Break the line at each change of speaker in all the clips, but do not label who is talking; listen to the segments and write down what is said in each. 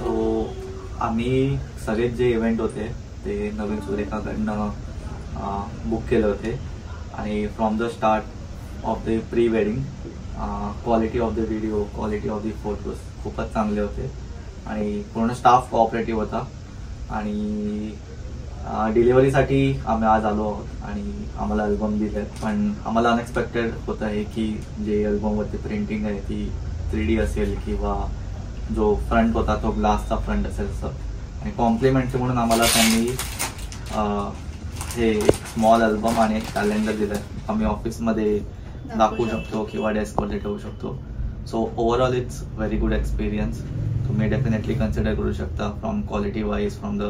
So आम्ही सगळेच जे इव्हेंट होते ते नवीन सुरेखाकडनं बुक केले होते आणि from the start of the pre wedding quality of the video, quality of the photos खूपच चांगले होते आणि पूर्ण स्टाफ कोऑपरेटिव्ह होता. आणि डिलिव्हरीसाठी आम्ही आज आलो आहोत आणि आम्हाला अल्बम दिले, पण आम्हाला अनएक्सपेक्टेड होतं आहे की जे अल्बमवरती प्रिंटिंग आहे ती 3D असेल किंवा जो फ्रंट होता तो ग्लासचा फ्रंट असेल असं. आणि कॉम्प्लिमेंटरी म्हणून आम्हाला त्यांनी हे स्मॉल अल्बम आणि एक कॅलेंडर दिलं, आम्ही ऑफिसमध्ये दाखवू शकतो किंवा डेस्कवरती ठेवू शकतो. So overall it's very good experience. तुम्ही डेफिनेटली कन्सिडर करू शकता from quality wise, from the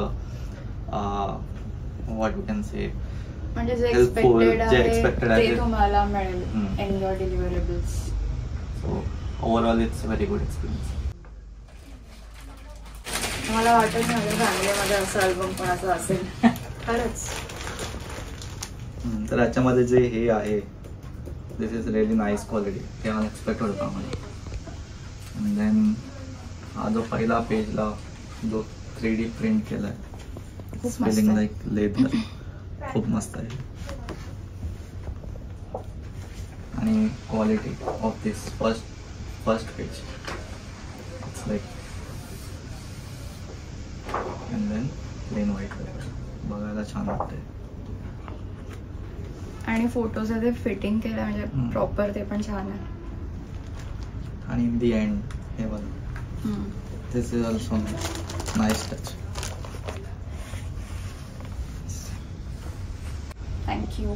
what you can say,
म्हणजे जे
एक्सपेक्टेड आहे
ते तुम्हाला मिळेल in your deliverables.
So overall it's very good experience.
मला वाटत नाही माझ्या फॅमिलीमध्ये असं अल्बम कोणाचं असेल खरंच.
तर याच्यामध्ये जे हे आहे दिस इज रिअली नाईस क्वालिटी, ते अनएक्सपेक्टेड होतं आम्हाला. अँड देन हा जो पहिला पेजला जो 3D प्रिंट केला आहे, फीलिंग लाईक लेदर, खूप मस्त आहे. आणि quality of this first page it's like and then plain white paper, बघायला छान वाटतंय.
आणि फोटोज ते फिटिंग केलं म्हणजे प्रॉपर, ते पण छान आहे.
आणि इन दी एंड हे बघा, this is also nice touch.
Thank you.